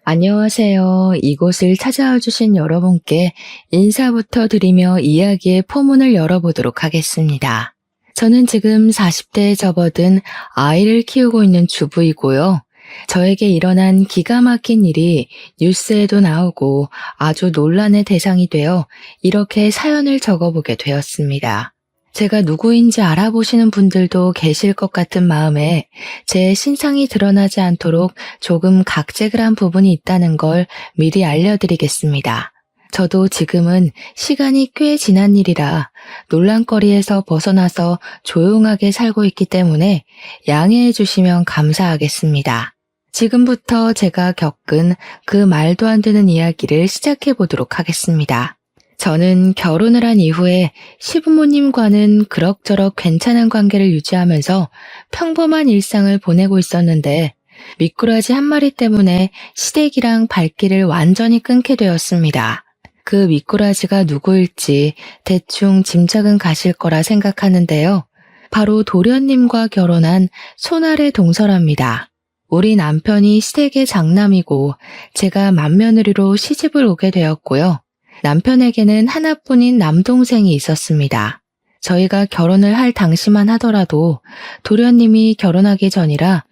안녕하세요. 이곳을 찾아와 주신 여러분께 인사부터 드리며 이야기의 포문을 열어보도록 하겠습니다. 저는 지금 40대에 접어든 아이를 키우고 있는 주부이고요. 저에게 일어난 기가 막힌 일이 뉴스에도 나오고 아주 논란의 대상이 되어 이렇게 사연을 적어보게 되었습니다. 제가 누구인지 알아보시는 분들도 계실 것 같은 마음에 제 신상이 드러나지 않도록 조금 각색을 한 부분이 있다는 걸 미리 알려드리겠습니다. 저도 지금은 시간이 꽤 지난 일이라 논란거리에서 벗어나서 조용하게 살고 있기 때문에 양해해 주시면 감사하겠습니다. 지금부터 제가 겪은 그 말도 안 되는 이야기를 시작해 보도록 하겠습니다. 저는 결혼을 한 이후에 시부모님과는 그럭저럭 괜찮은 관계를 유지하면서 평범한 일상을 보내고 있었는데 미꾸라지 한 마리 때문에 시댁이랑 발길을 완전히 끊게 되었습니다. 그 미꾸라지가 누구일지 대충 짐작은 가실 거라 생각하는데요. 바로 도련님과 결혼한 손아래 동서랍니다. 우리 남편이 시댁의 장남이고 제가 맏며느리로 시집을 오게 되었고요. 남편에게는 하나뿐인 남동생이 있었습니다. 저희가 결혼을 할 당시만 하더라도 도련님이 결혼하기 전이라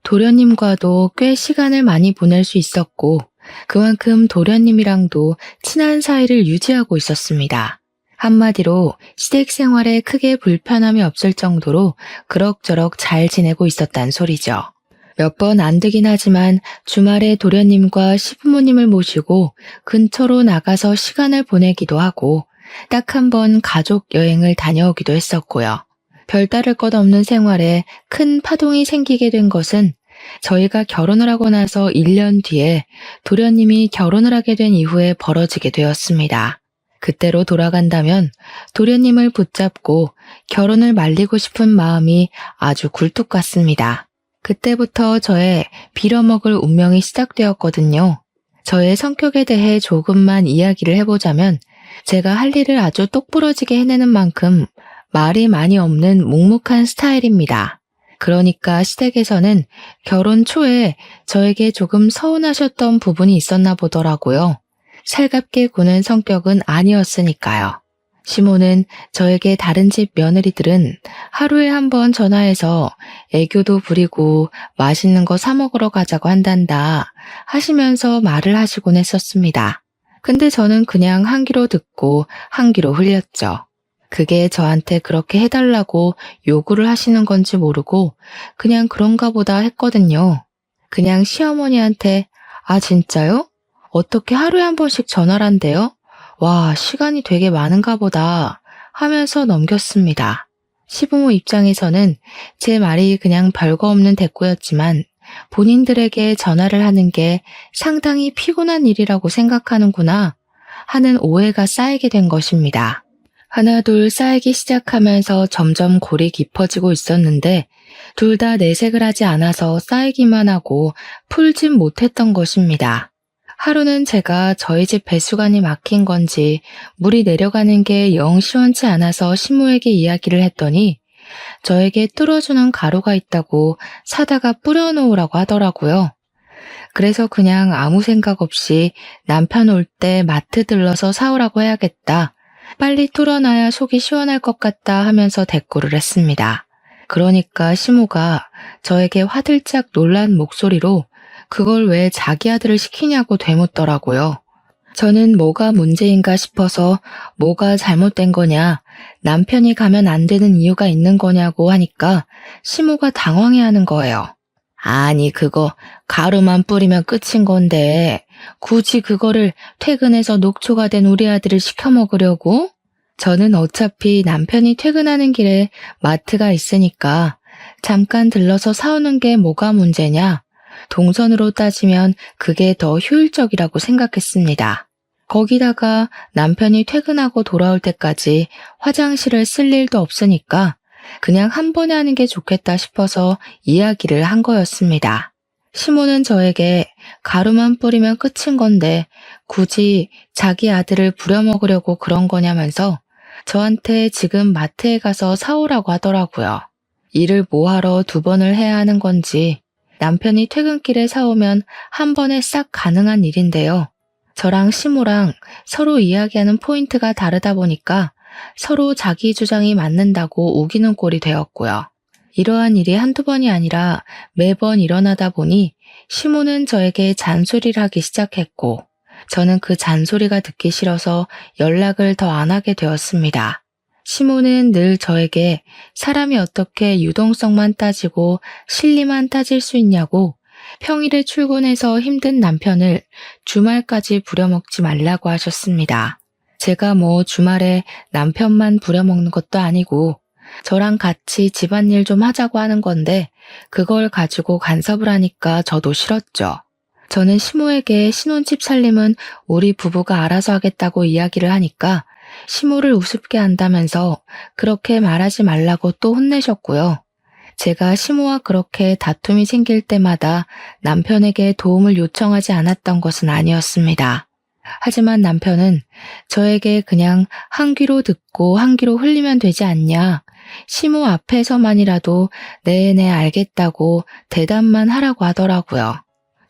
도련님과도 꽤 시간을 많이 보낼 수 있었고 그만큼 도련님이랑도 친한 사이를 유지하고 있었습니다. 한마디로 시댁 생활에 크게 불편함이 없을 정도로 그럭저럭 잘 지내고 있었단 소리죠. 몇 번 안 되긴 하지만 주말에 도련님과 시부모님을 모시고 근처로 나가서 시간을 보내기도 하고 딱 한 번 가족 여행을 다녀오기도 했었고요. 별다를 것 없는 생활에 큰 파동이 생기게 된 것은 저희가 결혼을 하고 나서 1년 뒤에 도련님이 결혼을 하게 된 이후에 벌어지게 되었습니다. 그때로 돌아간다면 도련님을 붙잡고 결혼을 말리고 싶은 마음이 아주 굴뚝 같습니다. 그때부터 저의 빌어먹을 운명이 시작되었거든요. 저의 성격에 대해 조금만 이야기를 해보자면 제가 할 일을 아주 똑부러지게 해내는 만큼 말이 많이 없는 묵묵한 스타일입니다. 그러니까 시댁에서는 결혼 초에 저에게 조금 서운하셨던 부분이 있었나 보더라고요. 살갑게 구는 성격은 아니었으니까요. 시모는 저에게 다른 집 며느리들은 하루에 한 번 전화해서 애교도 부리고 맛있는 거 사 먹으러 가자고 한단다 하시면서 말을 하시곤 했었습니다. 근데 저는 그냥 한 귀로 듣고 한 귀로 흘렸죠. 그게 저한테 그렇게 해달라고 요구를 하시는 건지 모르고 그냥 그런가 보다 했거든요. 그냥 시어머니한테 아 진짜요? 어떻게 하루에 한 번씩 전화를 한대요? 와, 시간이 되게 많은가 보다 하면서 넘겼습니다. 시부모 입장에서는 제 말이 그냥 별거 없는 대꾸였지만 본인들에게 전화를 하는 게 상당히 피곤한 일이라고 생각하는구나 하는 오해가 쌓이게 된 것입니다. 하나둘 쌓이기 시작하면서 점점 골이 깊어지고 있었는데 둘 다 내색을 하지 않아서 쌓이기만 하고 풀진 못했던 것입니다. 하루는 제가 저희 집 배수관이 막힌 건지 물이 내려가는 게 영 시원치 않아서 시모에게 이야기를 했더니 저에게 뚫어주는 가루가 있다고 사다가 뿌려놓으라고 하더라고요. 그래서 그냥 아무 생각 없이 남편 올 때 마트 들러서 사오라고 해야겠다. 빨리 뚫어놔야 속이 시원할 것 같다 하면서 대꾸를 했습니다. 그러니까 시모가 저에게 화들짝 놀란 목소리로 그걸 왜 자기 아들을 시키냐고 되묻더라고요. 저는 뭐가 문제인가 싶어서 뭐가 잘못된 거냐, 남편이 가면 안 되는 이유가 있는 거냐고 하니까 시모가 당황해하는 거예요. 아니 그거 가루만 뿌리면 끝인 건데 굳이 그거를 퇴근해서 녹초가 된 우리 아들을 시켜 먹으려고? 저는 어차피 남편이 퇴근하는 길에 마트가 있으니까 잠깐 들러서 사오는 게 뭐가 문제냐? 동선으로 따지면 그게 더 효율적이라고 생각했습니다. 거기다가 남편이 퇴근하고 돌아올 때까지 화장실을 쓸 일도 없으니까 그냥 한 번에 하는 게 좋겠다 싶어서 이야기를 한 거였습니다. 시모는 저에게 가루만 뿌리면 끝인 건데 굳이 자기 아들을 부려먹으려고 그런 거냐면서 저한테 지금 마트에 가서 사오라고 하더라고요. 일을 뭐하러 2번을 해야 하는 건지 남편이 퇴근길에 사오면 한 번에 싹 가능한 일인데요. 저랑 시모랑 서로 이야기하는 포인트가 다르다 보니까 서로 자기 주장이 맞는다고 우기는 꼴이 되었고요. 이러한 일이 한두 번이 아니라 매번 일어나다 보니 시모는 저에게 잔소리를 하기 시작했고 저는 그 잔소리가 듣기 싫어서 연락을 더 안 하게 되었습니다. 시모는 늘 저에게 사람이 어떻게 유동성만 따지고 실리만 따질 수 있냐고 평일에 출근해서 힘든 남편을 주말까지 부려먹지 말라고 하셨습니다. 제가 뭐 주말에 남편만 부려먹는 것도 아니고 저랑 같이 집안일 좀 하자고 하는 건데 그걸 가지고 간섭을 하니까 저도 싫었죠. 저는 시모에게 신혼집 살림은 우리 부부가 알아서 하겠다고 이야기를 하니까 시모를 우습게 한다면서 그렇게 말하지 말라고 또 혼내셨고요. 제가 시모와 그렇게 다툼이 생길 때마다 남편에게 도움을 요청하지 않았던 것은 아니었습니다. 하지만 남편은 저에게 그냥 한 귀로 듣고 한 귀로 흘리면 되지 않냐, 시모 앞에서만이라도 네네 알겠다고 대답만 하라고 하더라고요.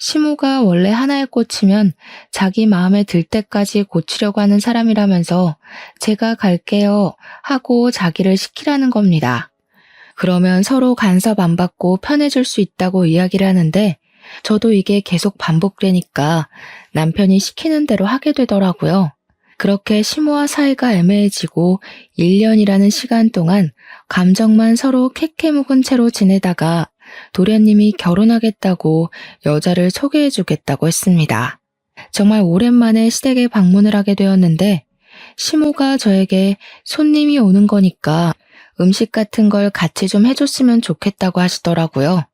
시모가 원래 하나에 꽂히면 자기 마음에 들 때까지 고치려고 하는 사람이라면서 제가 갈게요 하고 자기를 시키라는 겁니다. 그러면 서로 간섭 안 받고 편해질 수 있다고 이야기를 하는데 저도 이게 계속 반복되니까 남편이 시키는 대로 하게 되더라고요. 그렇게 시모와 사이가 애매해지고 1년이라는 시간 동안 감정만 서로 캐캐 묵은 채로 지내다가 도련님이 결혼하겠다고 여자를 소개해주겠다고 했습니다. 정말 오랜만에 시댁에 방문을 하게 되었는데 시모가 저에게 손님이 오는 거니까 음식 같은 걸 같이 좀 해줬으면 좋겠다고 하시더라고요.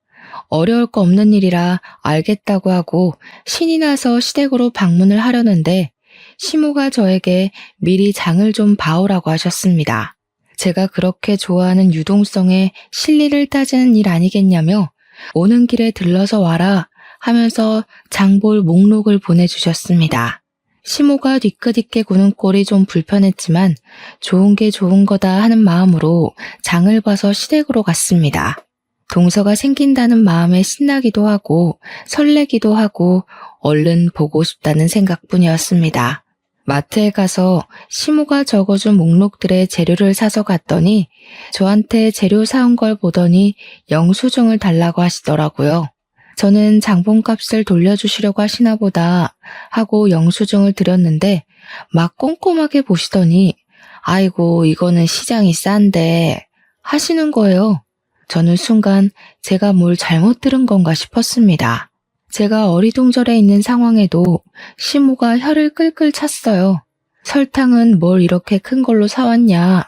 어려울 거 없는 일이라 알겠다고 하고 신이 나서 시댁으로 방문을 하려는데 시모가 저에게 미리 장을 좀 봐오라고 하셨습니다. 제가 그렇게 좋아하는 유동성에 실리를 따지는 일 아니겠냐며 오는 길에 들러서 와라 하면서 장볼 목록을 보내주셨습니다. 시모가 뒤끝있게 구는 꼴이 좀 불편했지만 좋은 게 좋은 거다 하는 마음으로 장을 봐서 시댁으로 갔습니다. 동서가 생긴다는 마음에 신나기도 하고 설레기도 하고 얼른 보고 싶다는 생각뿐이었습니다. 마트에 가서 시모가 적어준 목록들의 재료를 사서 갔더니 저한테 재료 사온 걸 보더니 영수증을 달라고 하시더라고요. 저는 장본값을 돌려주시려고 하시나 보다 하고 영수증을 드렸는데 막 꼼꼼하게 보시더니 아이고 이거는 시장이 싼데 하시는 거예요. 저는 순간 제가 뭘 잘못 들은 건가 싶었습니다. 제가 어리둥절해 있는 상황에도 시모가 혀를 끌끌 찼어요. 설탕은 뭘 이렇게 큰 걸로 사왔냐?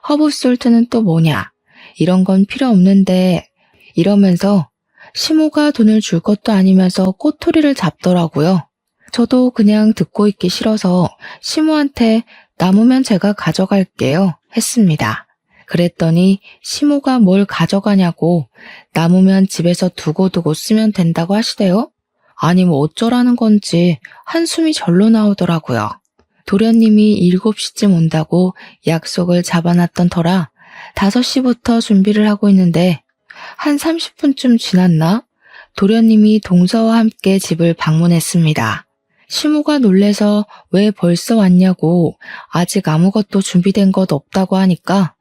허브솔트는 또 뭐냐? 이런 건 필요 없는데 이러면서 시모가 돈을 줄 것도 아니면서 꼬투리를 잡더라고요. 저도 그냥 듣고 있기 싫어서 시모한테 남으면 제가 가져갈게요 했습니다. 그랬더니 시모가 뭘 가져가냐고 남으면 집에서 두고두고 쓰면 된다고 하시대요. 아니 뭐 어쩌라는 건지 한숨이 절로 나오더라고요. 도련님이 7시쯤 온다고 약속을 잡아놨던 터라 5시부터 준비를 하고 있는데 한 30분쯤 지났나? 도련님이 동서와 함께 집을 방문했습니다. 시모가 놀래서 왜 벌써 왔냐고 아직 아무것도 준비된 것 없다고 하니까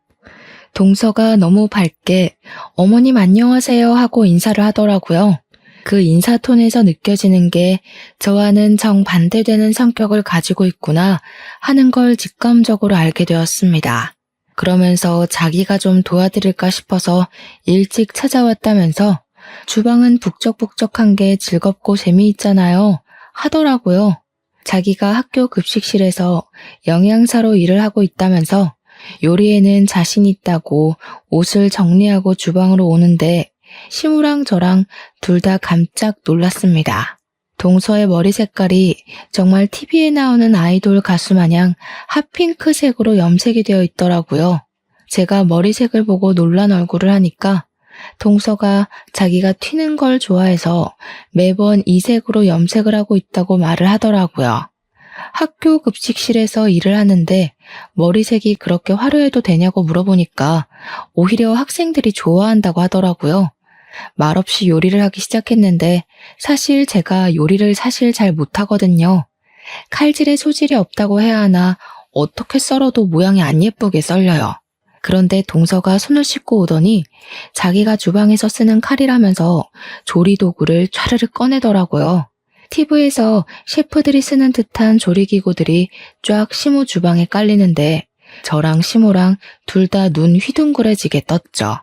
동서가 너무 밝게 어머님 안녕하세요 하고 인사를 하더라고요. 그 인사톤에서 느껴지는 게 저와는 정반대되는 성격을 가지고 있구나 하는 걸 직감적으로 알게 되었습니다. 그러면서 자기가 좀 도와드릴까 싶어서 일찍 찾아왔다면서 주방은 북적북적한 게 즐겁고 재미있잖아요 하더라고요. 자기가 학교 급식실에서 영양사로 일을 하고 있다면서 요리에는 자신 있다고 옷을 정리하고 주방으로 오는데 시모랑 저랑 둘 다 깜짝 놀랐습니다. 동서의 머리 색깔이 정말 TV에 나오는 아이돌 가수 마냥 핫핑크색으로 염색이 되어 있더라고요. 제가 머리색을 보고 놀란 얼굴을 하니까 동서가 자기가 튀는 걸 좋아해서 매번 이 색으로 염색을 하고 있다고 말을 하더라고요. 학교 급식실에서 일을 하는데 머리색이 그렇게 화려해도 되냐고 물어보니까 오히려 학생들이 좋아한다고 하더라고요. 말없이 요리를 하기 시작했는데 사실 제가 요리를 잘 못하거든요. 칼질에 소질이 없다고 해야 하나 어떻게 썰어도 모양이 안 예쁘게 썰려요. 그런데 동서가 손을 씻고 오더니 자기가 주방에서 쓰는 칼이라면서 조리 도구를 촤르르 꺼내더라고요. TV에서 셰프들이 쓰는 듯한 조리기구들이 쫙 시모 주방에 깔리는데 저랑 시모랑 둘 다 눈 휘둥그레지게 떴죠.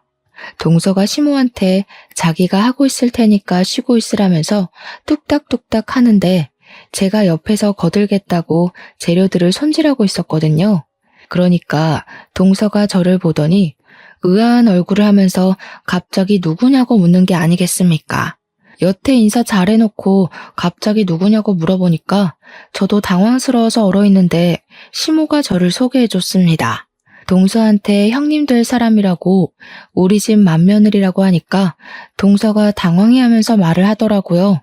동서가 시모한테 자기가 하고 있을 테니까 쉬고 있으라면서 뚝딱뚝딱 하는데 제가 옆에서 거들겠다고 재료들을 손질하고 있었거든요. 그러니까 동서가 저를 보더니 의아한 얼굴을 하면서 갑자기 누구냐고 묻는 게 아니겠습니까? 여태 인사 잘해놓고 갑자기 누구냐고 물어보니까 저도 당황스러워서 얼어있는데 시모가 저를 소개해줬습니다. 동서한테 형님 될 사람이라고 우리 집 맏며느리라고 하니까 동서가 당황해하면서 말을 하더라고요.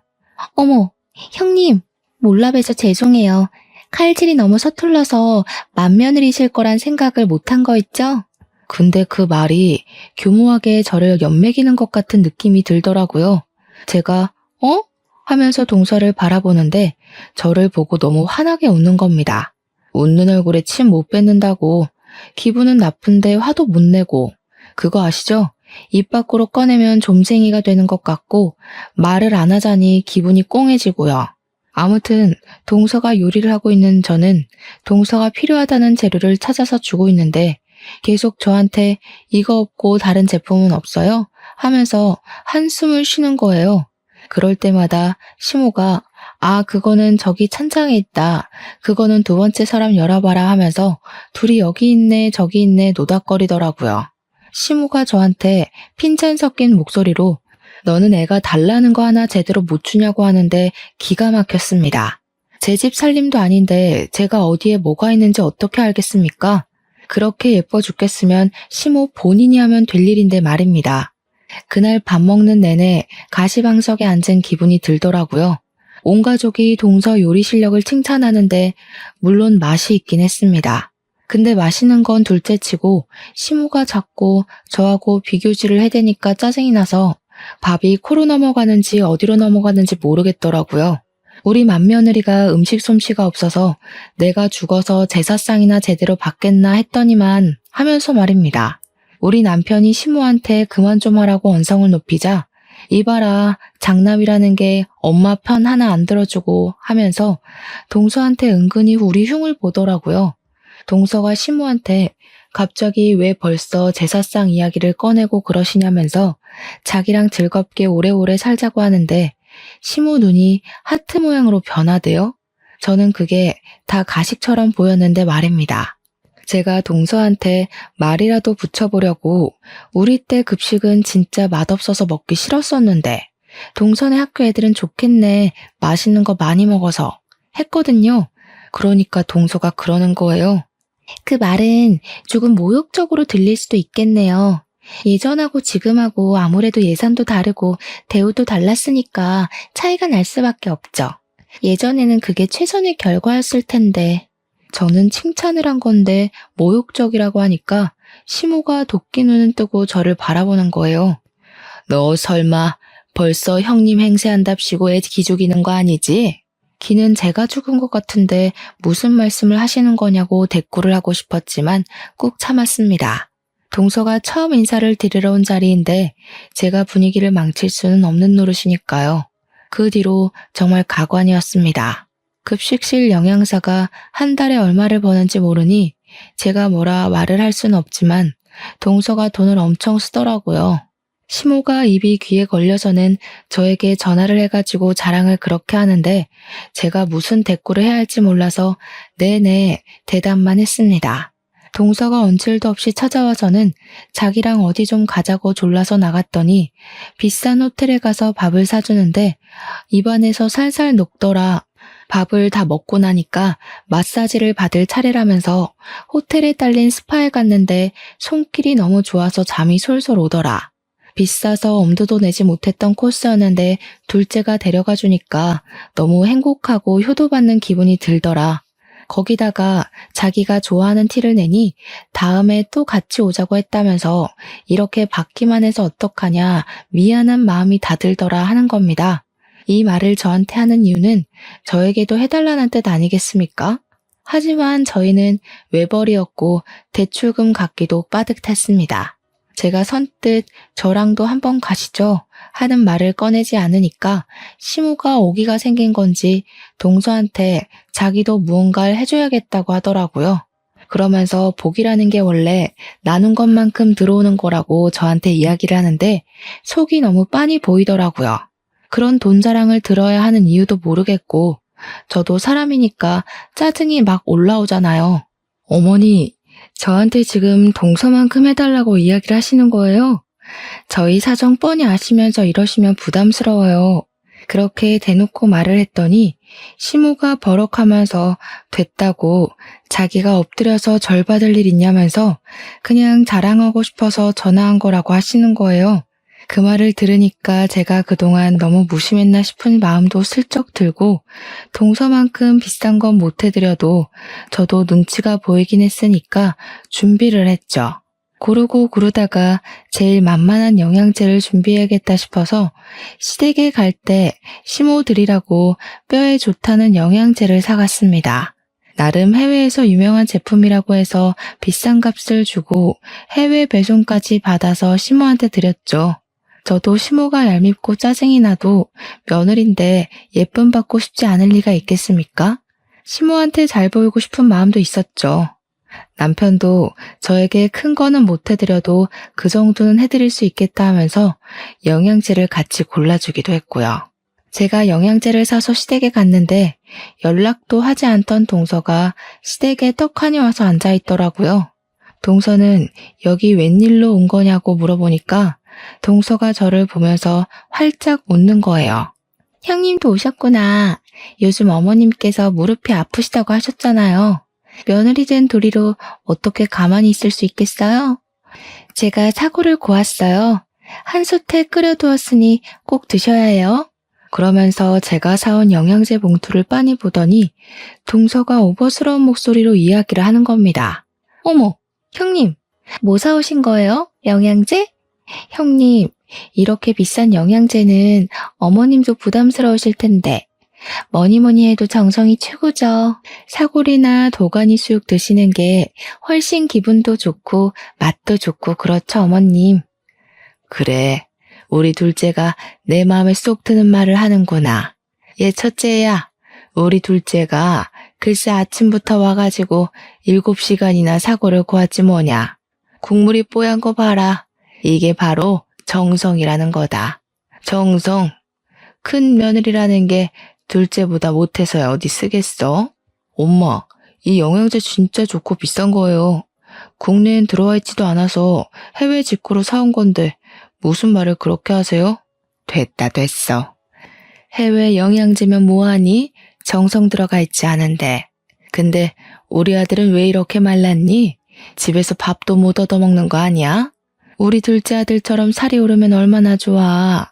어머, 형님, 몰라봬서 죄송해요. 칼질이 너무 서툴러서 맏며느리실 거란 생각을 못한 거 있죠? 근데 그 말이 교모하게 저를 연맥이는 것 같은 느낌이 들더라고요. 제가 어? 하면서 동서를 바라보는데 저를 보고 너무 환하게 웃는 겁니다. 웃는 얼굴에 침 못 뱉는다고 기분은 나쁜데 화도 못 내고 그거 아시죠? 입 밖으로 꺼내면 좀쟁이가 되는 것 같고 말을 안 하자니 기분이 꽁해지고요. 아무튼 동서가 요리를 하고 있는 저는 동서가 필요하다는 재료를 찾아서 주고 있는데 계속 저한테 이거 없고 다른 제품은 없어요? 하면서 한숨을 쉬는 거예요. 그럴 때마다 시모가 그거는 저기 찬장에 있다. 그거는 두 번째 사람 열어봐라 하면서 둘이 여기 있네 저기 있네 노닥거리더라고요. 시모가 저한테 핀잔 섞인 목소리로 너는 애가 달라는 거 하나 제대로 못 주냐고 하는데 기가 막혔습니다. 제 집 살림도 아닌데 제가 어디에 뭐가 있는지 어떻게 알겠습니까? 그렇게 예뻐 죽겠으면 시모 본인이 하면 될 일인데 말입니다. 그날 밥 먹는 내내 가시방석에 앉은 기분이 들더라고요. 온 가족이 동서 요리 실력을 칭찬하는데 물론 맛이 있긴 했습니다. 근데 맛있는 건 둘째치고 시모가 자꾸 저하고 비교질을 해대니까 짜증이 나서 밥이 코로 넘어가는지 어디로 넘어가는지 모르겠더라고요. 우리 맏며느리가 음식 솜씨가 없어서 내가 죽어서 제사상이나 제대로 받겠나 했더니만 하면서 말입니다. 우리 남편이 시모한테 그만 좀 하라고 언성을 높이자 이봐라 장남이라는 게 엄마 편 하나 안 들어주고 하면서 동서한테 은근히 우리 흉을 보더라고요. 동서가 시모한테 갑자기 왜 벌써 제사상 이야기를 꺼내고 그러시냐면서 자기랑 즐겁게 오래오래 살자고 하는데 시모 눈이 하트 모양으로 변하대요. 저는 그게 다 가식처럼 보였는데 말입니다. 제가 동서한테 말이라도 붙여보려고 우리 때 급식은 진짜 맛없어서 먹기 싫었었는데 동서네 학교 애들은 좋겠네 맛있는 거 많이 먹어서 했거든요. 그러니까 동서가 그러는 거예요. 그 말은 조금 모욕적으로 들릴 수도 있겠네요. 예전하고 지금하고 아무래도 예산도 다르고 대우도 달랐으니까 차이가 날 수밖에 없죠. 예전에는 그게 최선의 결과였을 텐데 저는 칭찬을 한 건데 모욕적이라고 하니까 시모가 도끼 눈을 뜨고 저를 바라보는 거예요. 너 설마 벌써 형님 행세한답시고 애 기죽이는 거 아니지? 기는 제가 죽은 것 같은데 무슨 말씀을 하시는 거냐고 대꾸를 하고 싶었지만 꾹 참았습니다. 동서가 처음 인사를 드리러 온 자리인데 제가 분위기를 망칠 수는 없는 노릇이니까요. 그 뒤로 정말 가관이었습니다. 급식실 영양사가 한 달에 얼마를 버는지 모르니 제가 뭐라 말을 할 수는 없지만 동서가 돈을 엄청 쓰더라고요. 시모가 입이 귀에 걸려서는 저에게 전화를 해가지고 자랑을 그렇게 하는데 제가 무슨 대꾸를 해야 할지 몰라서 네네 대답만 했습니다. 동서가 언질도 없이 찾아와서는 자기랑 어디 좀 가자고 졸라서 나갔더니 비싼 호텔에 가서 밥을 사주는데 입안에서 살살 녹더라. 밥을 다 먹고 나니까 마사지를 받을 차례라면서 호텔에 딸린 스파에 갔는데 손길이 너무 좋아서 잠이 솔솔 오더라. 비싸서 엄두도 내지 못했던 코스였는데 둘째가 데려가 주니까 너무 행복하고 효도받는 기분이 들더라. 거기다가 자기가 좋아하는 티를 내니 다음에 또 같이 오자고 했다면서 이렇게 받기만 해서 어떡하냐 미안한 마음이 다 들더라 하는 겁니다. 이 말을 저한테 하는 이유는 저에게도 해달라는 뜻 아니겠습니까? 하지만 저희는 외벌이었고 대출금 갚기도 빠듯했습니다. 제가 선뜻 저랑도 한번 가시죠 하는 말을 꺼내지 않으니까 시모가 오기가 생긴 건지 동서한테 자기도 무언가를 해줘야겠다고 하더라고요. 그러면서 복이라는 게 원래 나눈 것만큼 들어오는 거라고 저한테 이야기를 하는데 속이 너무 빤히 보이더라고요. 그런 돈 자랑을 들어야 하는 이유도 모르겠고 저도 사람이니까 짜증이 막 올라오잖아요. 어머니, 저한테 지금 동서만큼 해달라고 이야기를 하시는 거예요? 저희 사정 뻔히 아시면서 이러시면 부담스러워요. 그렇게 대놓고 말을 했더니 시모가 버럭하면서 됐다고 자기가 엎드려서 절 받을 일 있냐면서 그냥 자랑하고 싶어서 전화한 거라고 하시는 거예요. 그 말을 들으니까 제가 그동안 너무 무심했나 싶은 마음도 슬쩍 들고 동서만큼 비싼 건 못 해드려도 저도 눈치가 보이긴 했으니까 준비를 했죠. 고르고 고르다가 제일 만만한 영양제를 준비해야겠다 싶어서 시댁에 갈 때 시모 드리라고 뼈에 좋다는 영양제를 사갔습니다. 나름 해외에서 유명한 제품이라고 해서 비싼 값을 주고 해외 배송까지 받아서 시모한테 드렸죠. 저도 시모가 얄밉고 짜증이 나도 며느린데 예쁨 받고 싶지 않을 리가 있겠습니까? 시모한테 잘 보이고 싶은 마음도 있었죠. 남편도 저에게 큰 거는 못 해드려도 그 정도는 해드릴 수 있겠다 하면서 영양제를 같이 골라주기도 했고요. 제가 영양제를 사서 시댁에 갔는데 연락도 하지 않던 동서가 시댁에 떡하니 와서 앉아있더라고요. 동서는 여기 웬일로 온 거냐고 물어보니까 동서가 저를 보면서 활짝 웃는 거예요. 형님도 오셨구나. 요즘 어머님께서 무릎이 아프시다고 하셨잖아요. 며느리 된 도리로 어떻게 가만히 있을 수 있겠어요? 제가 사고를 고았어요. 한 솥에 끓여두었으니 꼭 드셔야 해요. 그러면서 제가 사온 영양제 봉투를 빤히 보더니 동서가 오버스러운 목소리로 이야기를 하는 겁니다. 어머, 형님, 뭐 사오신 거예요? 영양제? 형님, 이렇게 비싼 영양제는 어머님도 부담스러우실 텐데 뭐니 해도 정성이 최고죠. 사골이나 도가니 수육 드시는 게 훨씬 기분도 좋고 맛도 좋고 그렇죠, 어머님. 그래, 우리 둘째가 내 마음에 쏙 드는 말을 하는구나. 얘 첫째야, 우리 둘째가 글쎄 아침부터 와가지고 7시간이나 사골을 고았지 뭐냐. 국물이 뽀얀 거 봐라. 이게 바로 정성이라는 거다. 정성. 큰 며느리라는 게 둘째보다 못해서야 어디 쓰겠어? 엄마, 이 영양제 진짜 좋고 비싼 거예요. 국내엔 들어와 있지도 않아서 해외 직구로 사온 건데 무슨 말을 그렇게 하세요? 됐어. 해외 영양제면 뭐하니? 정성 들어가 있지 않은데. 근데 우리 아들은 왜 이렇게 말랐니? 집에서 밥도 못 얻어먹는 거 아니야? 우리 둘째 아들처럼 살이 오르면 얼마나 좋아.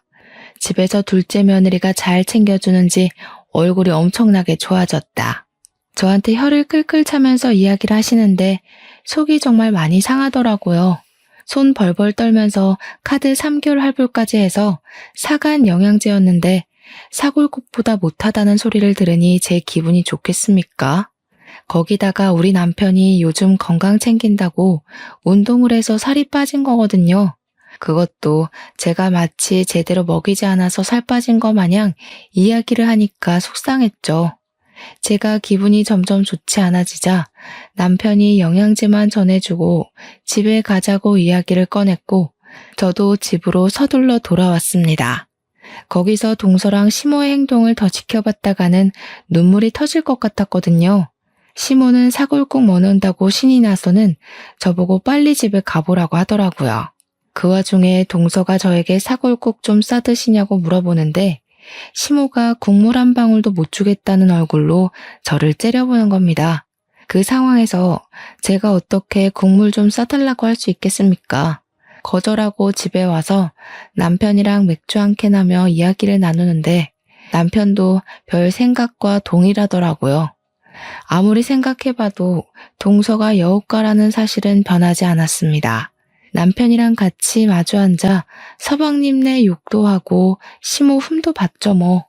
집에서 둘째 며느리가 잘 챙겨주는지 얼굴이 엄청나게 좋아졌다. 저한테 혀를 끌끌 차면서 이야기를 하시는데 속이 정말 많이 상하더라고요. 손 벌벌 떨면서 카드 3개월 할부까지 해서 사간 영양제였는데 사골국보다 못하다는 소리를 들으니 제 기분이 좋겠습니까? 거기다가 우리 남편이 요즘 건강 챙긴다고 운동을 해서 살이 빠진 거거든요. 그것도 제가 마치 제대로 먹이지 않아서 살 빠진 거 마냥 이야기를 하니까 속상했죠. 제가 기분이 점점 좋지 않아지자 남편이 영양제만 전해주고 집에 가자고 이야기를 꺼냈고 저도 집으로 서둘러 돌아왔습니다. 거기서 동서랑 시모의 행동을 더 지켜봤다가는 눈물이 터질 것 같았거든요. 시모는 사골국 먹는다고 신이 나서는 저보고 빨리 집에 가보라고 하더라고요. 그 와중에 동서가 저에게 사골국 좀 싸드시냐고 물어보는데 시모가 국물 한 방울도 못 주겠다는 얼굴로 저를 째려보는 겁니다. 그 상황에서 제가 어떻게 국물 좀 싸달라고 할 수 있겠습니까? 거절하고 집에 와서 남편이랑 맥주 한 캔 하며 이야기를 나누는데 남편도 별 생각과 동일하더라고요. 아무리 생각해봐도 동서가 여우과라는 사실은 변하지 않았습니다. 남편이랑 같이 마주 앉아 서방님네 욕도 하고 시모 흠도 봤죠 뭐.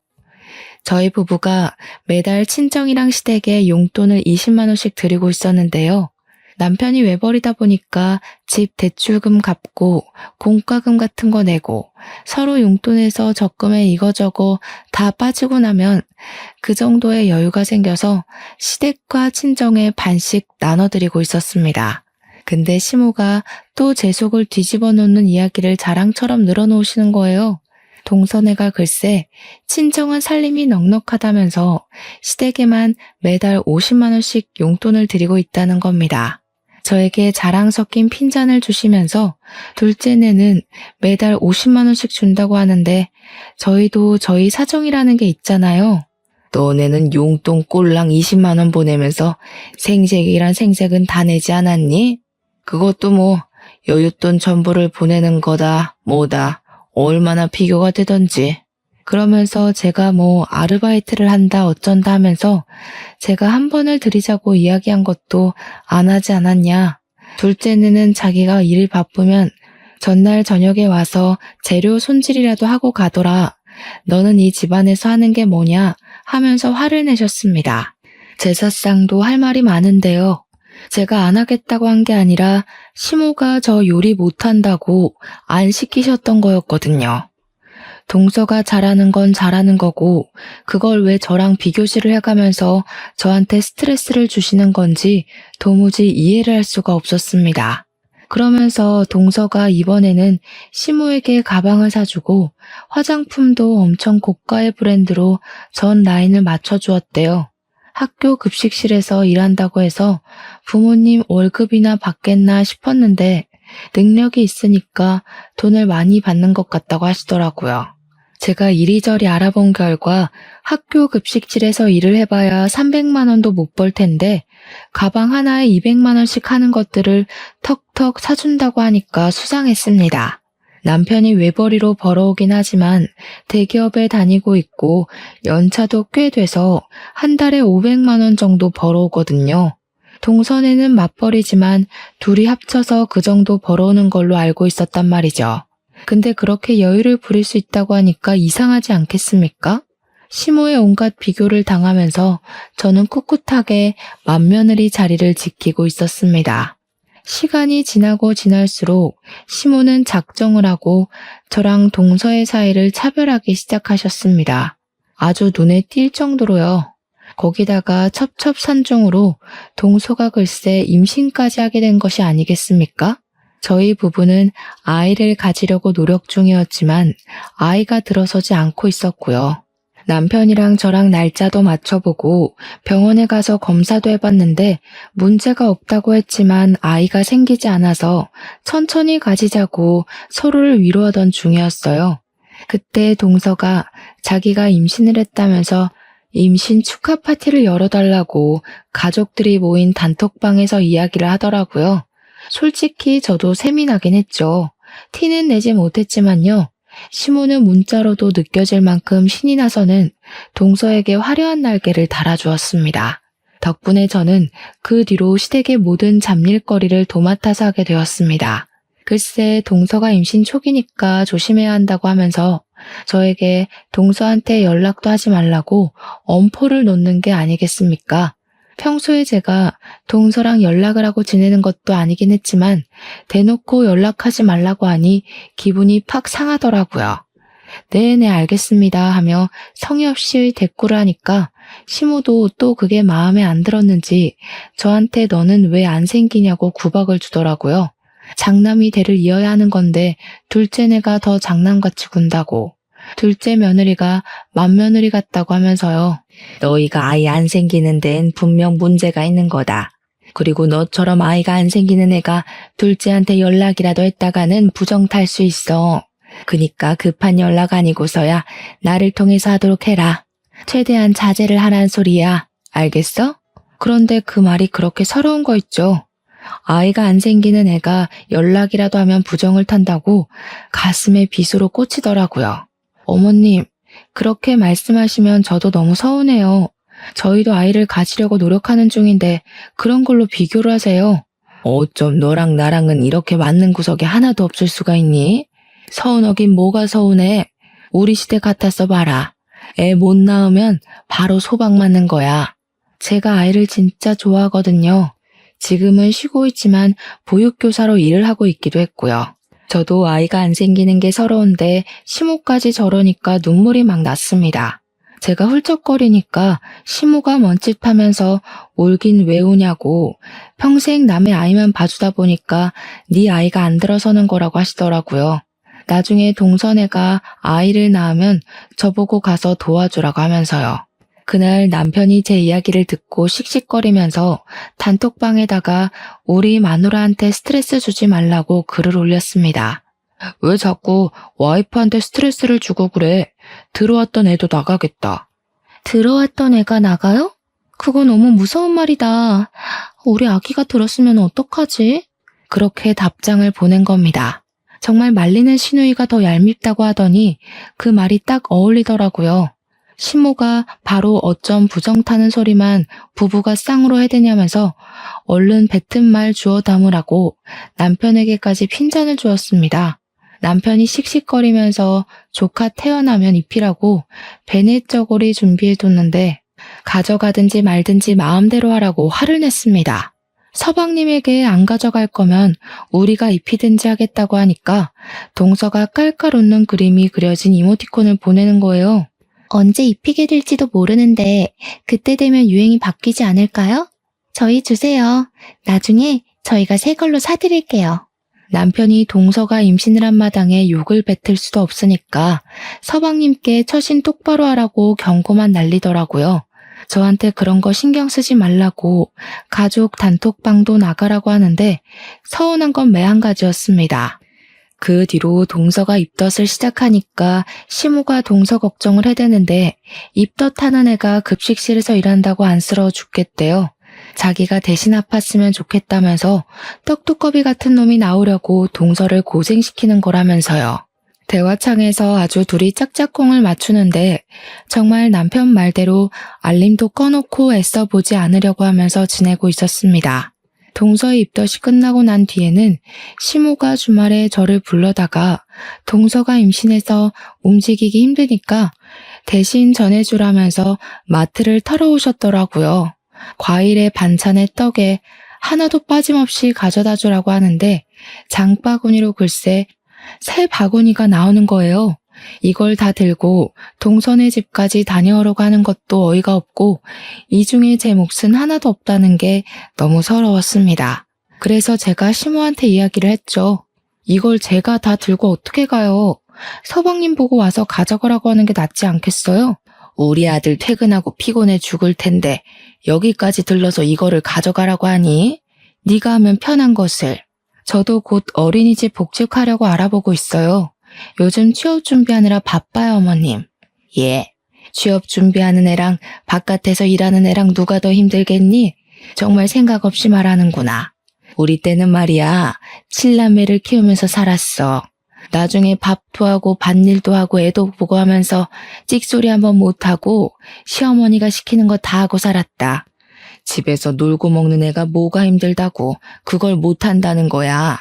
저희 부부가 매달 친정이랑 시댁에 용돈을 20만 원씩 드리고 있었는데요. 남편이 외벌이다 보니까 집 대출금 갚고 공과금 같은 거 내고 서로 용돈에서 적금에 이거저거 다 빠지고 나면 그 정도의 여유가 생겨서 시댁과 친정에 반씩 나눠드리고 있었습니다. 근데 시모가 또 제 속을 뒤집어 놓는 이야기를 자랑처럼 늘어놓으시는 거예요. 동서네가 글쎄 친정은 살림이 넉넉하다면서 시댁에만 매달 50만 원씩 용돈을 드리고 있다는 겁니다. 저에게 자랑 섞인 핀잔을 주시면서 둘째네는 매달 50만 원씩 준다고 하는데 저희도 저희 사정이라는 게 있잖아요. 너네는 용돈 꼴랑 20만 원 보내면서 생색이란 생색은 다 내지 않았니? 그것도 뭐 여윳돈 전부를 보내는 거다 뭐다 얼마나 비교가 되던지. 그러면서 제가 뭐 아르바이트를 한다 어쩐다 하면서 제가 한 번을 드리자고 이야기한 것도 안 하지 않았냐. 둘째는 자기가 일이 바쁘면 전날 저녁에 와서 재료 손질이라도 하고 가더라. 너는 이 집안에서 하는 게 뭐냐 하면서 화를 내셨습니다. 제사상도 할 말이 많은데요. 제가 안 하겠다고 한 게 아니라 시모가 저 요리 못한다고 안 시키셨던 거였거든요. 동서가 잘하는 건 잘하는 거고 그걸 왜 저랑 비교시를 해가면서 저한테 스트레스를 주시는 건지 도무지 이해를 할 수가 없었습니다. 그러면서 동서가 이번에는 시모에게 가방을 사주고 화장품도 엄청 고가의 브랜드로 전 라인을 맞춰주었대요. 학교 급식실에서 일한다고 해서 부모님 월급이나 받겠나 싶었는데 능력이 있으니까 돈을 많이 받는 것 같다고 하시더라고요. 제가 이리저리 알아본 결과 학교 급식실에서 일을 해봐야 300만 원도 못 벌 텐데 가방 하나에 200만 원씩 하는 것들을 턱턱 사준다고 하니까 수상했습니다. 남편이 외벌이로 벌어오긴 하지만 대기업에 다니고 있고 연차도 꽤 돼서 한 달에 500만 원 정도 벌어오거든요. 동선에는 맞벌이지만 둘이 합쳐서 그 정도 벌어오는 걸로 알고 있었단 말이죠. 근데 그렇게 여유를 부릴 수 있다고 하니까 이상하지 않겠습니까? 시모의 온갖 비교를 당하면서 저는 꿋꿋하게 맏며느리 자리를 지키고 있었습니다. 시간이 지나고 지날수록 시모는 작정을 하고 저랑 동서의 사이를 차별하기 시작하셨습니다. 아주 눈에 띌 정도로요. 거기다가 첩첩산중으로 동서가 글쎄 임신까지 하게 된 것이 아니겠습니까? 저희 부부는 아이를 가지려고 노력 중이었지만 아이가 들어서지 않고 있었고요. 남편이랑 저랑 날짜도 맞춰보고 병원에 가서 검사도 해봤는데 문제가 없다고 했지만 아이가 생기지 않아서 천천히 가지자고 서로를 위로하던 중이었어요. 그때 동서가 자기가 임신을 했다면서 임신 축하 파티를 열어달라고 가족들이 모인 단톡방에서 이야기를 하더라고요. 솔직히 저도 셈이 나긴 했죠. 티는 내지 못했지만요. 시모는 문자로도 느껴질 만큼 신이 나서는 동서에게 화려한 날개를 달아주었습니다. 덕분에 저는 그 뒤로 시댁의 모든 잡일거리를 도맡아서 하게 되었습니다. 글쎄 동서가 임신 초기니까 조심해야 한다고 하면서 저에게 동서한테 연락도 하지 말라고 엄포를 놓는 게 아니겠습니까? 평소에 제가 동서랑 연락을 하고 지내는 것도 아니긴 했지만 대놓고 연락하지 말라고 하니 기분이 팍 상하더라고요. 네네 알겠습니다 하며 성의 없이 대꾸를 하니까 시모도 또 그게 마음에 안 들었는지 저한테 너는 왜 안 생기냐고 구박을 주더라고요. 장남이 대를 이어야 하는 건데 둘째네가 더 장남같이 군다고. 둘째 며느리가 맏며느리 같다고 하면서요. 너희가 아이 안 생기는 데엔 분명 문제가 있는 거다. 그리고 너처럼 아이가 안 생기는 애가 둘째한테 연락이라도 했다가는 부정 탈 수 있어. 그니까 급한 연락 아니고서야 나를 통해서 하도록 해라. 최대한 자제를 하란 소리야. 알겠어? 그런데 그 말이 그렇게 서러운 거 있죠. 아이가 안 생기는 애가 연락이라도 하면 부정을 탄다고 가슴에 빗으로 꽂히더라고요. 어머님, 그렇게 말씀하시면 저도 너무 서운해요. 저희도 아이를 가지려고 노력하는 중인데 그런 걸로 비교를 하세요. 어쩜 너랑 나랑은 이렇게 맞는 구석이 하나도 없을 수가 있니? 서운하긴 뭐가 서운해. 우리 시대 같았어 봐라. 애 못 낳으면 바로 소박 맞는 거야. 제가 아이를 진짜 좋아하거든요. 지금은 쉬고 있지만 보육교사로 일을 하고 있기도 했고요. 저도 아이가 안 생기는 게 서러운데 시모까지 저러니까 눈물이 막 났습니다. 제가 훌쩍거리니까 시모가 멈칫하면서 울긴 왜 우냐고 평생 남의 아이만 봐주다 보니까 네 아이가 안 들어서는 거라고 하시더라고요. 나중에 동선애가 아이를 낳으면 저보고 가서 도와주라고 하면서요. 그날 남편이 제 이야기를 듣고 씩씩거리면서 단톡방에다가 우리 마누라한테 스트레스 주지 말라고 글을 올렸습니다. 왜 자꾸 와이프한테 스트레스를 주고 그래? 들어왔던 애도 나가겠다. 들어왔던 애가 나가요? 그거 너무 무서운 말이다. 우리 아기가 들었으면 어떡하지? 그렇게 답장을 보낸 겁니다. 정말 말리는 시누이가 더 얄밉다고 하더니 그 말이 딱 어울리더라고요. 시모가 바로 어쩜 부정 타는 소리만 부부가 쌍으로 해대냐면서 얼른 뱉은 말 주워 담으라고 남편에게까지 핀잔을 주었습니다. 남편이 씩씩거리면서 조카 태어나면 입히라고 베넷 저고리 준비해뒀는데 가져가든지 말든지 마음대로 하라고 화를 냈습니다. 서방님에게 안 가져갈 거면 우리가 입히든지 하겠다고 하니까 동서가 깔깔 웃는 그림이 그려진 이모티콘을 보내는 거예요. 언제 입히게 될지도 모르는데 그때 되면 유행이 바뀌지 않을까요? 저희 주세요. 나중에 저희가 새 걸로 사드릴게요. 남편이 동서가 임신을 한 마당에 욕을 뱉을 수도 없으니까 서방님께 처신 똑바로 하라고 경고만 날리더라고요. 저한테 그런 거 신경 쓰지 말라고 가족 단톡방도 나가라고 하는데 서운한 건 매한 가지였습니다. 그 뒤로 동서가 입덧을 시작하니까 시모가 동서 걱정을 해대는데 입덧하는 애가 급식실에서 일한다고 안쓰러워 죽겠대요. 자기가 대신 아팠으면 좋겠다면서 떡두꺼비 같은 놈이 나오려고 동서를 고생시키는 거라면서요. 대화창에서 아주 둘이 짝짝꿍을 맞추는데 정말 남편 말대로 알림도 꺼놓고 애써 보지 않으려고 하면서 지내고 있었습니다. 동서의 입덧이 끝나고 난 뒤에는 시모가 주말에 저를 불러다가 동서가 임신해서 움직이기 힘드니까 대신 전해주라면서 마트를 털어오셨더라고요. 과일에 반찬에 떡에 하나도 빠짐없이 가져다 주라고 하는데 장바구니로 글쎄 새 바구니가 나오는 거예요. 이걸 다 들고 동선의 집까지 다녀오려고 하는 것도 어이가 없고 이 중에 제 몫은 하나도 없다는 게 너무 서러웠습니다. 그래서 제가 시모한테 이야기를 했죠. 이걸 제가 다 들고 어떻게 가요? 서방님 보고 와서 가져가라고 하는 게 낫지 않겠어요? 우리 아들 퇴근하고 피곤해 죽을 텐데 여기까지 들러서 이거를 가져가라고 하니? 네가 하면 편한 것을. 저도 곧 어린이집 복직하려고 알아보고 있어요. 요즘 취업 준비하느라 바빠요, 어머님. 예, 취업 준비하는 애랑 바깥에서 일하는 애랑 누가 더 힘들겠니? 정말 생각 없이 말하는구나. 우리 때는 말이야, 7남매를 키우면서 살았어. 나중에 밥도 하고 밭일도 하고 애도 보고 하면서 찍소리 한번 못하고 시어머니가 시키는 거 다 하고 살았다. 집에서 놀고 먹는 애가 뭐가 힘들다고 그걸 못한다는 거야.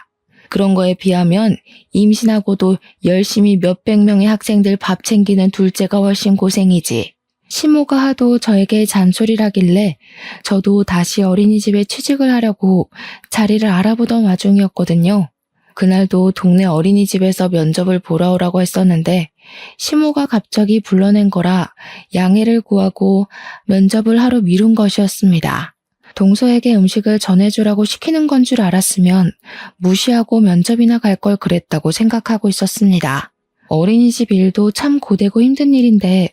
그런 거에 비하면 임신하고도 열심히 몇백 명의 학생들 밥 챙기는 둘째가 훨씬 고생이지. 시모가 하도 저에게 잔소리를 하길래 저도 다시 어린이집에 취직을 하려고 자리를 알아보던 와중이었거든요. 그날도 동네 어린이집에서 면접을 보러 오라고 했었는데 시모가 갑자기 불러낸 거라 양해를 구하고 면접을 하루 미룬 것이었습니다. 동서에게 음식을 전해주라고 시키는 건 줄 알았으면 무시하고 면접이나 갈 걸 그랬다고 생각하고 있었습니다. 어린이집 일도 참 고되고 힘든 일인데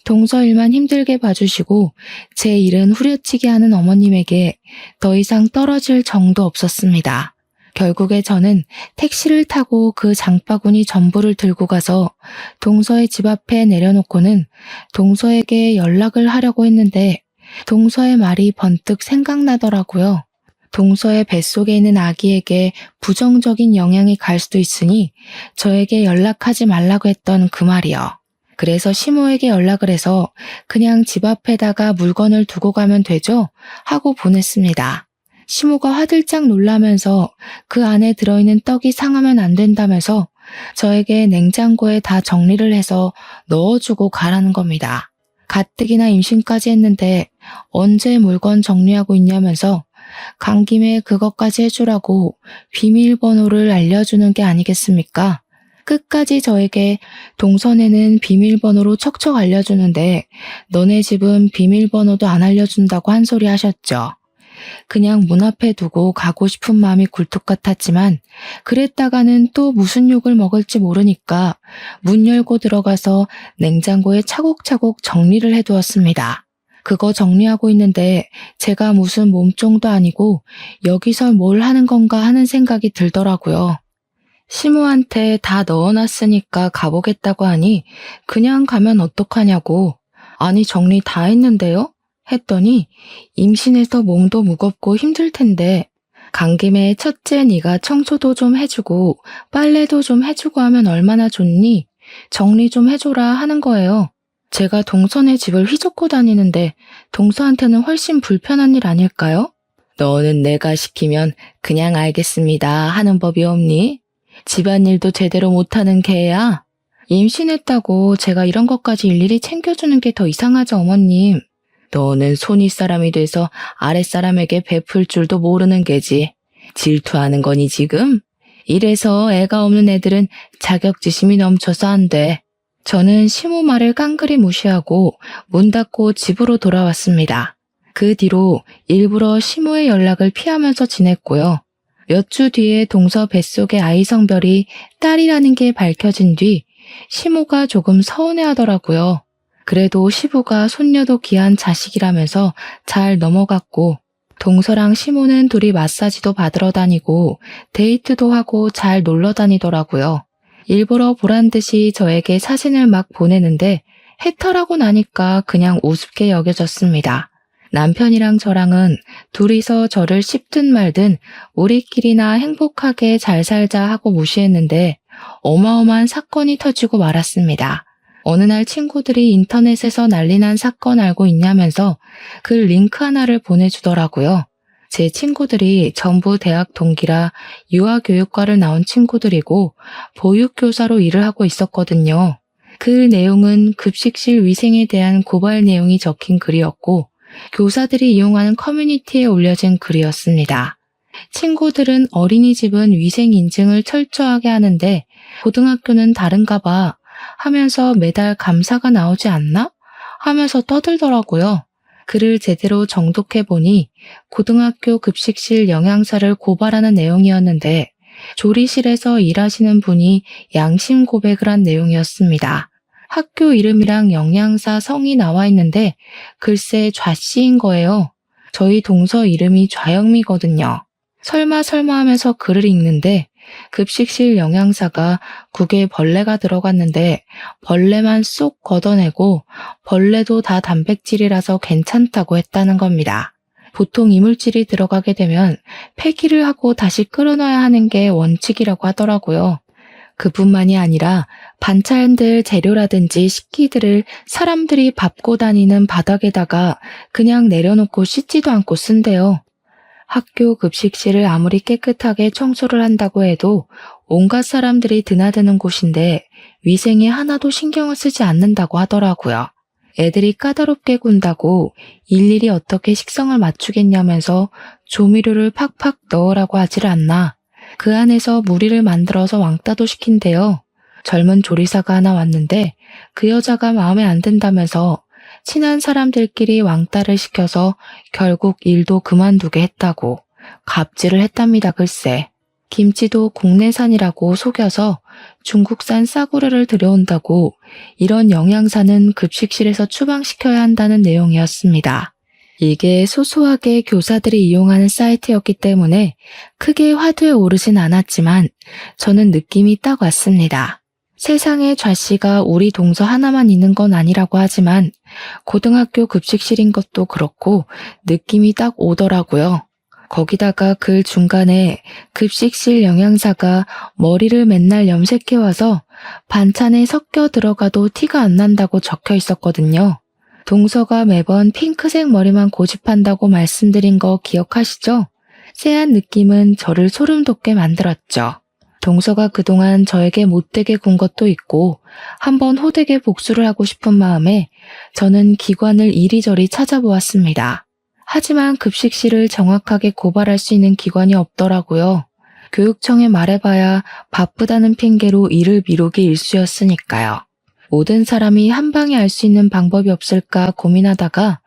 동서 일만 힘들게 봐주시고 제 일은 후려치게 하는 어머님에게 더 이상 떨어질 정도 없었습니다. 결국에 저는 택시를 타고 그 장바구니 전부를 들고 가서 동서의 집 앞에 내려놓고는 동서에게 연락을 하려고 했는데 동서의 말이 번뜩 생각나더라고요. 동서의 뱃속에 있는 아기에게 부정적인 영향이 갈 수도 있으니 저에게 연락하지 말라고 했던 그 말이요. 그래서 시모에게 연락을 해서 그냥 집 앞에다가 물건을 두고 가면 되죠? 하고 보냈습니다. 시모가 화들짝 놀라면서 그 안에 들어있는 떡이 상하면 안 된다면서 저에게 냉장고에 다 정리를 해서 넣어주고 가라는 겁니다. 가뜩이나 임신까지 했는데 언제 물건 정리하고 있냐면서 간 김에 그것까지 해주라고 비밀번호를 알려주는 게 아니겠습니까? 끝까지 저에게 동선에는 비밀번호로 척척 알려주는데 너네 집은 비밀번호도 안 알려준다고 한 소리 하셨죠. 그냥 문 앞에 두고 가고 싶은 마음이 굴뚝 같았지만 그랬다가는 또 무슨 욕을 먹을지 모르니까 문 열고 들어가서 냉장고에 차곡차곡 정리를 해두었습니다. 그거 정리하고 있는데 제가 무슨 몸종도 아니고 여기서 뭘 하는 건가 하는 생각이 들더라고요. 시모한테 다 넣어놨으니까 가보겠다고 하니 그냥 가면 어떡하냐고. 아니 정리 다 했는데요? 했더니 임신해서 몸도 무겁고 힘들 텐데 간 김에 첫째 네가 청소도 좀 해주고 빨래도 좀 해주고 하면 얼마나 좋니? 정리 좀 해줘라 하는 거예요. 제가 동서네 집을 휘젓고 다니는데 동서한테는 훨씬 불편한 일 아닐까요? 너는 내가 시키면 그냥 알겠습니다 하는 법이 없니? 집안일도 제대로 못하는 개야. 임신했다고 제가 이런 것까지 일일이 챙겨주는 게 더 이상하죠, 어머님. 너는 손윗사람이 돼서 아랫사람에게 베풀 줄도 모르는 개지. 질투하는 거니 지금? 이래서 애가 없는 애들은 자격지심이 넘쳐서 안 돼. 저는 시모 말을 깡그리 무시하고 문 닫고 집으로 돌아왔습니다. 그 뒤로 일부러 시모의 연락을 피하면서 지냈고요. 몇 주 뒤에 동서 뱃속의 아이 성별이 딸이라는 게 밝혀진 뒤 시모가 조금 서운해하더라고요. 그래도 시부가 손녀도 귀한 자식이라면서 잘 넘어갔고 동서랑 시모는 둘이 마사지도 받으러 다니고 데이트도 하고 잘 놀러 다니더라고요. 일부러 보란 듯이 저에게 사진을 막 보내는데 해탈하고 나니까 그냥 우습게 여겨졌습니다. 남편이랑 저랑은 둘이서 저를 씹든 말든 우리끼리나 행복하게 잘 살자 하고 무시했는데 어마어마한 사건이 터지고 말았습니다. 어느 날 친구들이 인터넷에서 난리난 사건 알고 있냐면서 그 링크 하나를 보내주더라고요. 제 친구들이 전부 대학 동기라 유아교육과를 나온 친구들이고 보육교사로 일을 하고 있었거든요. 그 내용은 급식실 위생에 대한 고발 내용이 적힌 글이었고 교사들이 이용하는 커뮤니티에 올려진 글이었습니다. 친구들은 어린이집은 위생 인증을 철저하게 하는데 고등학교는 다른가 봐 하면서 매달 감사가 나오지 않나? 하면서 떠들더라고요. 글을 제대로 정독해보니 고등학교 급식실 영양사를 고발하는 내용이었는데 조리실에서 일하시는 분이 양심 고백을 한 내용이었습니다. 학교 이름이랑 영양사 성이 나와 있는데 글쎄 좌씨인 거예요. 저희 동서 이름이 좌영미거든요. 설마 하면서 글을 읽는데 급식실 영양사가 국에 벌레가 들어갔는데 벌레만 쏙 걷어내고 벌레도 다 단백질이라서 괜찮다고 했다는 겁니다. 보통 이물질이 들어가게 되면 폐기를 하고 다시 끓여놔야 하는 게 원칙이라고 하더라고요. 그뿐만이 아니라 반찬들 재료라든지 식기들을 사람들이 밟고 다니는 바닥에다가 그냥 내려놓고 씻지도 않고 쓴대요. 학교 급식실을 아무리 깨끗하게 청소를 한다고 해도 온갖 사람들이 드나드는 곳인데 위생에 하나도 신경을 쓰지 않는다고 하더라고요. 애들이 까다롭게 군다고 일일이 어떻게 식성을 맞추겠냐면서 조미료를 팍팍 넣으라고 하질 않나. 그 안에서 무리를 만들어서 왕따도 시킨대요. 젊은 조리사가 하나 왔는데 그 여자가 마음에 안 든다면서 친한 사람들끼리 왕따를 시켜서 결국 일도 그만두게 했다고 갑질을 했답니다. 글쎄. 김치도 국내산이라고 속여서 중국산 싸구려를 들여온다고 이런 영양사는 급식실에서 추방시켜야 한다는 내용이었습니다. 이게 소소하게 교사들이 이용하는 사이트였기 때문에 크게 화두에 오르진 않았지만 저는 느낌이 딱 왔습니다. 세상에 좌씨가 우리 동서 하나만 있는 건 아니라고 하지만 고등학교 급식실인 것도 그렇고 느낌이 딱 오더라고요. 거기다가 글 중간에 급식실 영양사가 머리를 맨날 염색해와서 반찬에 섞여 들어가도 티가 안 난다고 적혀 있었거든요. 동서가 매번 핑크색 머리만 고집한다고 말씀드린 거 기억하시죠? 쎄한 느낌은 저를 소름 돋게 만들었죠. 동서가 그동안 저에게 못되게 군 것도 있고 한번 호되게 복수를 하고 싶은 마음에 저는 기관을 이리저리 찾아보았습니다. 하지만 급식실을 정확하게 고발할 수 있는 기관이 없더라고요. 교육청에 말해봐야 바쁘다는 핑계로 일을 미루기 일쑤였으니까요. 모든 사람이 한 방에 알 수 있는 방법이 없을까 고민하다가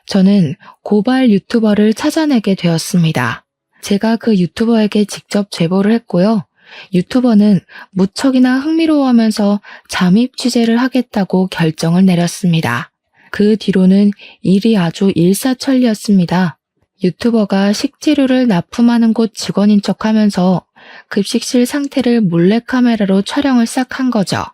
저는 고발 유튜버를 찾아내게 되었습니다. 제가 그 유튜버에게 직접 제보를 했고요. 유튜버는 무척이나 흥미로워하면서 잠입 취재를 하겠다고 결정을 내렸습니다. 그 뒤로는 일이 아주 일사천리였습니다. 유튜버가 식재료를 납품하는 곳 직원인 척하면서 급식실 상태를 몰래카메라로 촬영을 싹 한 거죠.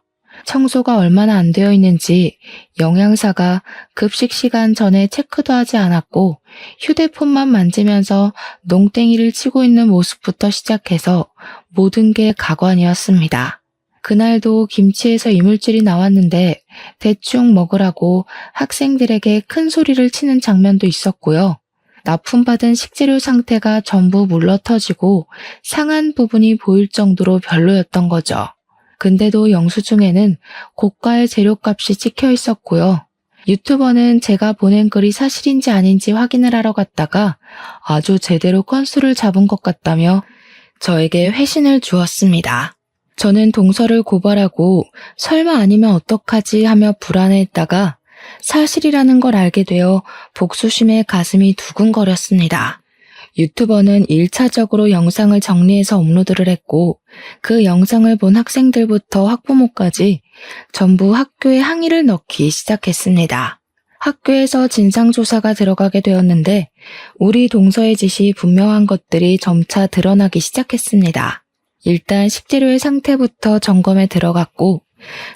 청소가 얼마나 안 되어 있는지 영양사가 급식 시간 전에 체크도 하지 않았고 휴대폰만 만지면서 농땡이를 치고 있는 모습부터 시작해서 모든 게 가관이었습니다. 그날도 김치에서 이물질이 나왔는데 대충 먹으라고 학생들에게 큰 소리를 치는 장면도 있었고요. 납품받은 식재료 상태가 전부 물러터지고 상한 부분이 보일 정도로 별로였던 거죠. 근데도 영수증에는 고가의 재료값이 찍혀 있었고요. 유튜버는 제가 보낸 글이 사실인지 아닌지 확인을 하러 갔다가 아주 제대로 건수를 잡은 것 같다며 저에게 회신을 주었습니다. 저는 동서를 고발하고 설마 아니면 어떡하지 하며 불안해했다가 사실이라는 걸 알게 되어 복수심에 가슴이 두근거렸습니다. 유튜버는 1차적으로 영상을 정리해서 업로드를 했고 그 영상을 본 학생들부터 학부모까지 전부 학교에 항의를 넣기 시작했습니다. 학교에서 진상조사가 들어가게 되었는데 우리 동서의 짓이 분명한 것들이 점차 드러나기 시작했습니다. 일단 식재료의 상태부터 점검에 들어갔고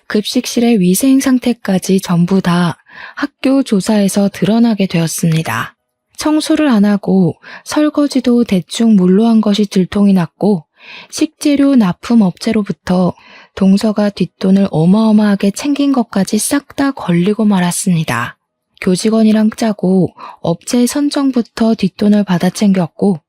급식실의 위생 상태까지 전부 다 학교 조사에서 드러나게 되었습니다. 청소를 안 하고 설거지도 대충 물로 한 것이 들통이 났고 식재료 납품 업체로부터 동서가 뒷돈을 어마어마하게 챙긴 것까지 싹 다 걸리고 말았습니다. 교직원이랑 짜고 업체 선정부터 뒷돈을 받아 챙겼고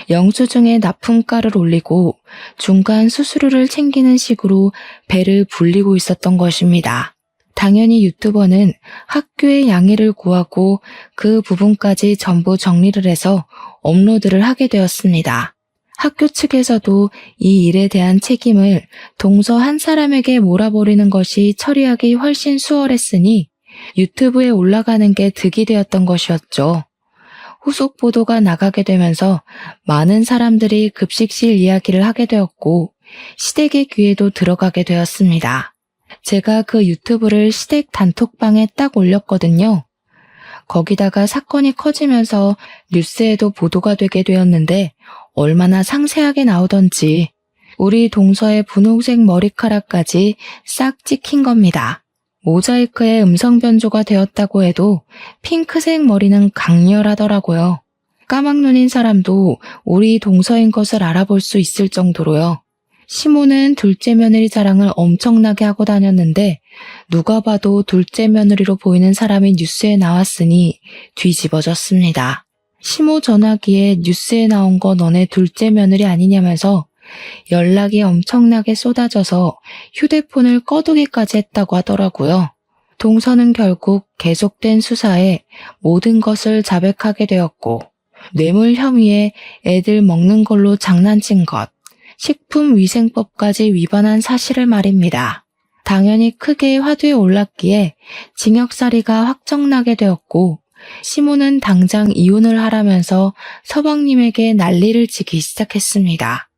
영수증에 납품가를 올리고 중간 수수료를 챙기는 식으로 배를 불리고 있었던 것입니다. 당연히 유튜버는 학교에 양해를 구하고 그 부분까지 전부 정리를 해서 업로드를 하게 되었습니다. 학교 측에서도 이 일에 대한 책임을 동서 한 사람에게 몰아버리는 것이 처리하기 훨씬 수월했으니 유튜브에 올라가는 게 득이 되었던 것이었죠. 후속 보도가 나가게 되면서 많은 사람들이 급식실 이야기를 하게 되었고 시댁의 귀에도 들어가게 되었습니다. 제가 그 유튜브를 시댁 단톡방에 딱 올렸거든요. 거기다가 사건이 커지면서 뉴스에도 보도가 되게 되었는데 얼마나 상세하게 나오던지 우리 동서의 분홍색 머리카락까지 싹 찍힌 겁니다. 모자이크에 음성 변조가 되었다고 해도 핑크색 머리는 강렬하더라고요. 까막눈인 사람도 우리 동서인 것을 알아볼 수 있을 정도로요. 시모는 둘째 며느리 자랑을 엄청나게 하고 다녔는데 누가 봐도 둘째 며느리로 보이는 사람이 뉴스에 나왔으니 뒤집어졌습니다. 시모 전화기에 뉴스에 나온 거 너네 둘째 며느리 아니냐면서 연락이 엄청나게 쏟아져서 휴대폰을 꺼두기까지 했다고 하더라고요. 동서는 결국 계속된 수사에 모든 것을 자백하게 되었고 뇌물 혐의에 애들 먹는 걸로 장난친 것, 식품위생법까지 위반한 사실을 말입니다. 당연히 크게 화두에 올랐기에 징역살이가 확정나게 되었고 시모는 당장 이혼을 하라면서 서방님에게 난리를 치기 시작했습니다.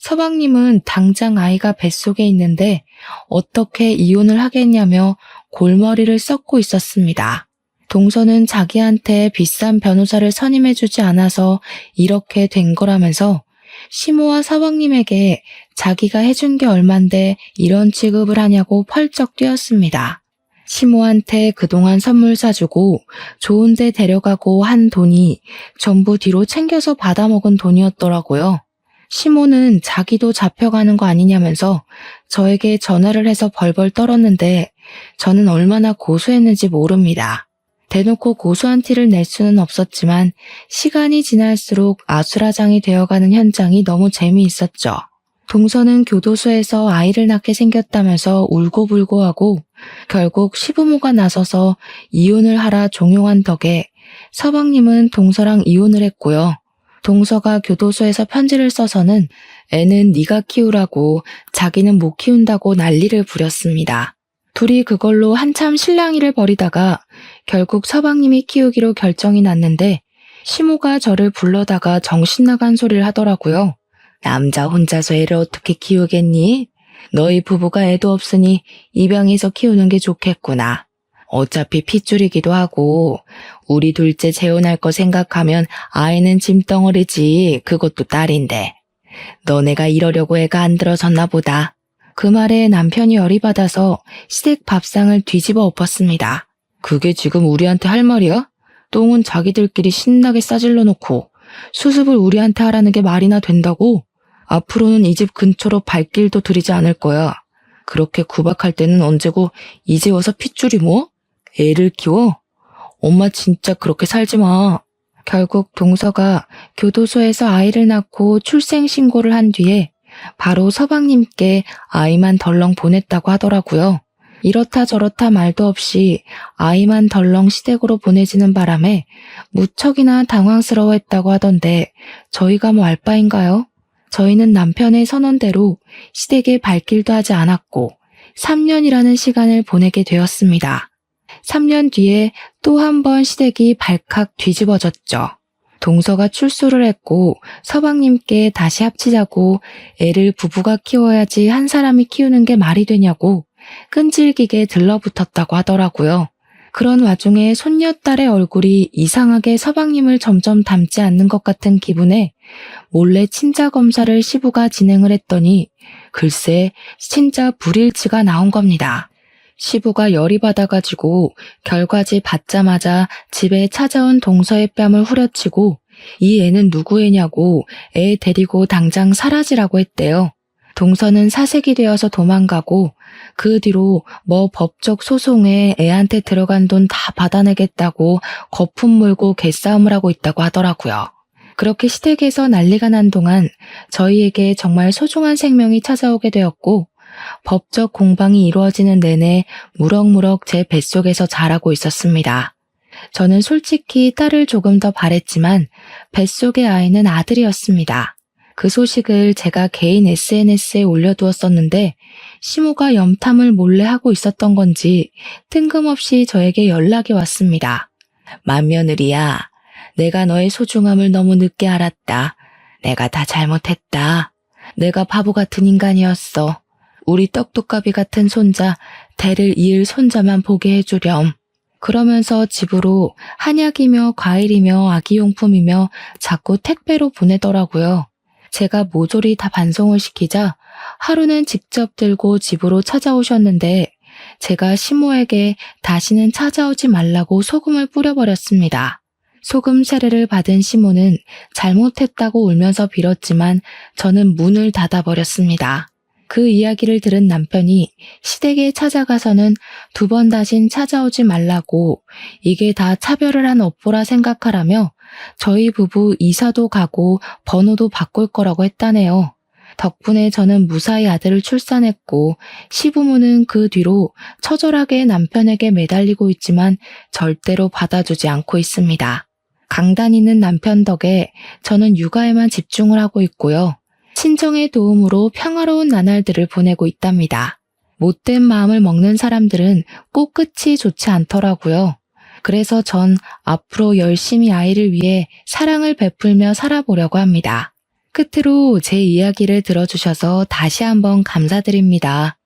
서방님은 당장 아이가 뱃속에 있는데 어떻게 이혼을 하겠냐며 골머리를 썩고 있었습니다. 동서는 자기한테 비싼 변호사를 선임해주지 않아서 이렇게 된 거라면서 시모와 서방님에게 자기가 해준 게 얼만데 이런 취급을 하냐고 펄쩍 뛰었습니다. 시모한테 그동안 선물 사주고 좋은 데 데려가고 한 돈이 전부 뒤로 챙겨서 받아먹은 돈이었더라고요. 시모는 자기도 잡혀가는 거 아니냐면서 저에게 전화를 해서 벌벌 떨었는데 저는 얼마나 고소했는지 모릅니다. 대놓고 고소한 티를 낼 수는 없었지만 시간이 지날수록 아수라장이 되어가는 현장이 너무 재미있었죠. 동서는 교도소에서 아이를 낳게 생겼다면서 울고불고하고 결국 시부모가 나서서 이혼을 하라 종용한 덕에 서방님은 동서랑 이혼을 했고요. 동서가 교도소에서 편지를 써서는 애는 네가 키우라고 자기는 못 키운다고 난리를 부렸습니다. 둘이 그걸로 한참 실랑이를 벌이다가 결국 서방님이 키우기로 결정이 났는데 시모가 저를 불러다가 정신 나간 소리를 하더라고요. 남자 혼자서 애를 어떻게 키우겠니? 너희 부부가 애도 없으니 입양해서 키우는 게 좋겠구나. 어차피 핏줄이기도 하고 우리 둘째 재혼할 거 생각하면 아이는 짐덩어리지 그것도 딸인데. 너네가 이러려고 애가 안 들어섰나 보다. 그 말에 남편이 열이 받아서 시댁 밥상을 뒤집어 엎었습니다. 그게 지금 우리한테 할 말이야? 똥은 자기들끼리 신나게 싸질러 놓고 수습을 우리한테 하라는 게 말이나 된다고? 앞으로는 이 집 근처로 발길도 들이지 않을 거야. 그렇게 구박할 때는 언제고 이제 와서 핏줄이 뭐? 애를 키워? 엄마 진짜 그렇게 살지 마. 결국 동서가 교도소에서 아이를 낳고 출생신고를 한 뒤에 바로 서방님께 아이만 덜렁 보냈다고 하더라고요. 이렇다 저렇다 말도 없이 아이만 덜렁 시댁으로 보내지는 바람에 무척이나 당황스러워했다고 하던데 저희가 뭐 알 바인가요? 저희는 남편의 선언대로 시댁에 발길도 하지 않았고 3년이라는 시간을 보내게 되었습니다. 3년 뒤에 또 한 번 시댁이 발칵 뒤집어졌죠. 동서가 출소를 했고 서방님께 다시 합치자고 애를 부부가 키워야지 한 사람이 키우는 게 말이 되냐고 끈질기게 들러붙었다고 하더라고요. 그런 와중에 손녀딸의 얼굴이 이상하게 서방님을 점점 닮지 않는 것 같은 기분에 몰래 친자 검사를 시부가 진행을 했더니 글쎄 친자 불일치가 나온 겁니다. 시부가 열이 받아가지고 결과지 받자마자 집에 찾아온 동서의 뺨을 후려치고 이 애는 누구 애냐고 애 데리고 당장 사라지라고 했대요. 동서는 사색이 되어서 도망가고 그 뒤로 뭐 법적 소송에 애한테 들어간 돈 다 받아내겠다고 거품 물고 개싸움을 하고 있다고 하더라고요. 그렇게 시댁에서 난리가 난 동안 저희에게 정말 소중한 생명이 찾아오게 되었고 법적 공방이 이루어지는 내내 무럭무럭 제 뱃속에서 자라고 있었습니다. 저는 솔직히 딸을 조금 더 바랬지만 뱃속의 아이는 아들이었습니다. 그 소식을 제가 개인 SNS에 올려두었었는데 시모가 염탐을 몰래 하고 있었던 건지 뜬금없이 저에게 연락이 왔습니다. 맏며느리야, 내가 너의 소중함을 너무 늦게 알았다. 내가 다 잘못했다. 내가 바보 같은 인간이었어. 우리 떡두꺼비 같은 손자, 대를 이을 손자만 보게 해주렴. 그러면서 집으로 한약이며 과일이며 아기용품이며 자꾸 택배로 보내더라고요. 제가 모조리 다 반송을 시키자 하루는 직접 들고 집으로 찾아오셨는데 제가 시모에게 다시는 찾아오지 말라고 소금을 뿌려버렸습니다. 소금 세례를 받은 시모는 잘못했다고 울면서 빌었지만 저는 문을 닫아버렸습니다. 그 이야기를 들은 남편이 시댁에 찾아가서는 2번 다신 찾아오지 말라고 이게 다 차별을 한 업보라 생각하라며 저희 부부 이사도 가고 번호도 바꿀 거라고 했다네요. 덕분에 저는 무사히 아들을 출산했고 시부모는 그 뒤로 처절하게 남편에게 매달리고 있지만 절대로 받아주지 않고 있습니다. 강단 있는 남편 덕에 저는 육아에만 집중을 하고 있고요. 친정의 도움으로 평화로운 나날들을 보내고 있답니다. 못된 마음을 먹는 사람들은 꼭 끝이 좋지 않더라고요. 그래서 전 앞으로 열심히 아이를 위해 사랑을 베풀며 살아보려고 합니다. 끝으로 제 이야기를 들어주셔서 다시 한번 감사드립니다.